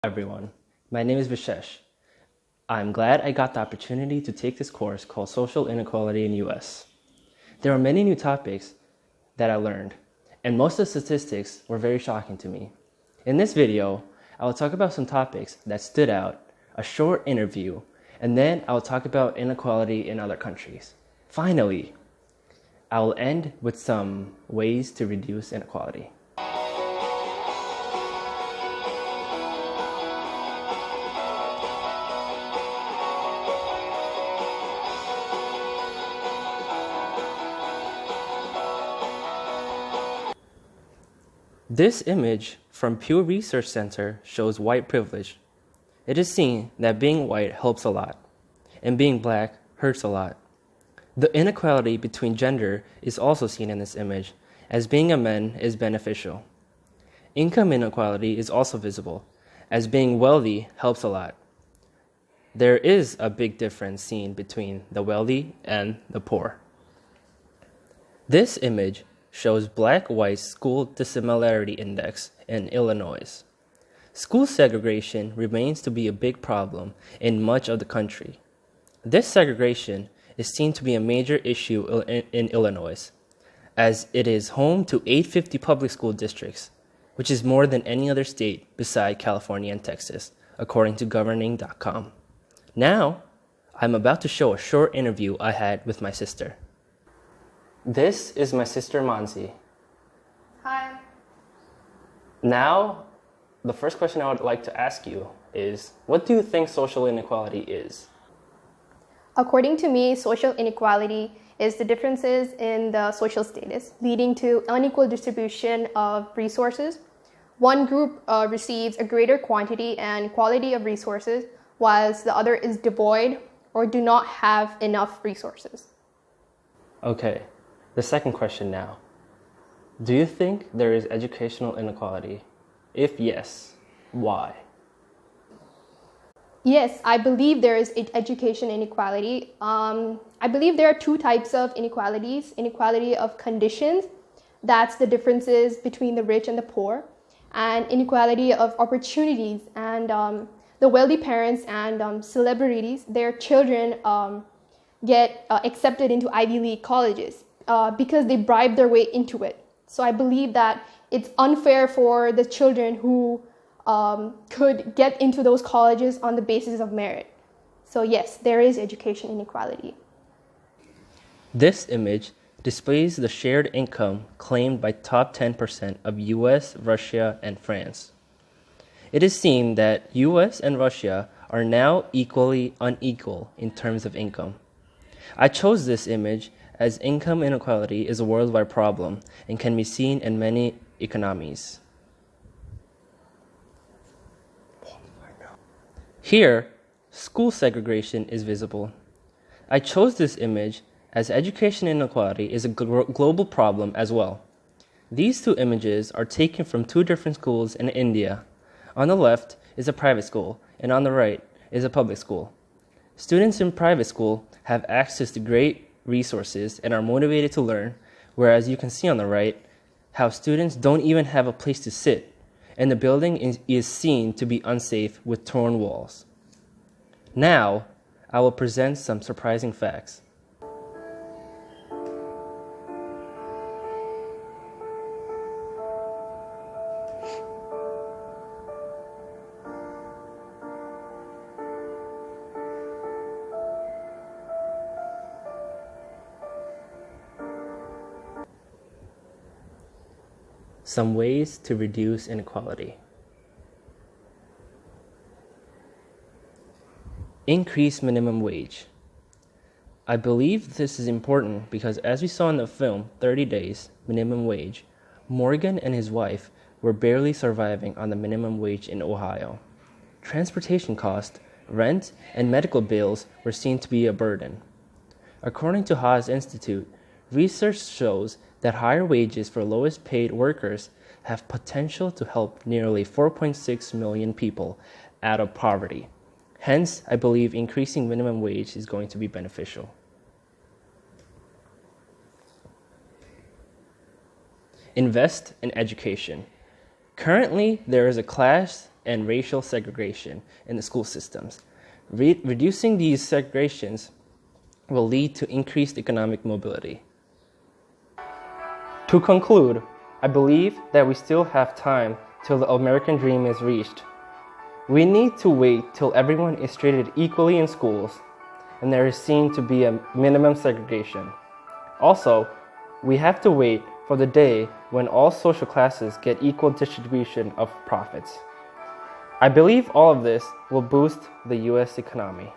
Everyone, my name is Vishesh. I'm glad I got the opportunity to take this course called Social Inequality in US. There are many new topics that I learned, and most of the statistics were very shocking to me. In this video, I will talk about some topics that stood out, a short interview, and then I will talk about inequality in other countries. Finally, I will end with some ways to reduce inequality. This image from Pew Research Center shows white privilege. It is seen that being white helps a lot, and being black hurts a lot. The inequality between gender is also seen in this image, as being a man is beneficial. Income inequality is also visible, as being wealthy helps a lot. There is a big difference seen between the wealthy and the poor. This image shows black-white school dissimilarity index in Illinois. School segregation remains to be a big problem in much of the country. This segregation is seen to be a major issue in Illinois, as it is home to 850 public school districts, which is more than any other state beside California and Texas, according to governing.com. Now, I'm about to show a short interview I had with my sister. This is my sister Mansi. Hi. Now, the first question I would like to ask you is, what do you think social inequality is? According to me, social inequality is the differences in the social status leading to unequal distribution of resources. One group receives a greater quantity and quality of resources, whilst the other is devoid or do not have enough resources. Okay, the second question now. Do you think there is educational inequality? If yes, why? Yes, I believe there is education inequality. I believe there are two types of inequalities. Inequality of conditions, that's the differences between the rich and the poor, and inequality of opportunities. And the wealthy parents and celebrities, their children get accepted into Ivy League colleges because they bribe their way into it. So I believe that it's unfair for the children who could get into those colleges on the basis of merit. So yes, there is education inequality. This image displays the shared income claimed by top 10% of US, Russia, and France. It is seen that US and Russia are now equally unequal in terms of income. I chose this image as income inequality is a worldwide problem and can be seen in many economies. Here, school segregation is visible. I chose this image as education inequality is a global problem as well. These two images are taken from two different schools in India. On the left is a private school, and on the right is a public school. Students in private school have access to great resources and are motivated to learn, whereas you can see on the right how students don't even have a place to sit, and the building is seen to be unsafe with torn walls. Now, I will present some surprising facts. Some ways to reduce inequality. Increase minimum wage. I believe this is important because as we saw in the film 30 Days, Minimum Wage, Morgan and his wife were barely surviving on the minimum wage in Ohio. Transportation costs, rent, and medical bills were seen to be a burden. According to Haas Institute, research shows that higher wages for lowest paid workers have potential to help nearly 4.6 million people out of poverty. Hence, I believe increasing minimum wage is going to be beneficial. Invest in education. Currently, there is a class and racial segregation in the school systems. Reducing these segregations will lead to increased economic mobility. To conclude, I believe that we still have time till the American dream is reached. We need to wait till everyone is treated equally in schools and there is seen to be a minimum segregation. Also, we have to wait for the day when all social classes get equal distribution of profits. I believe all of this will boost the US economy.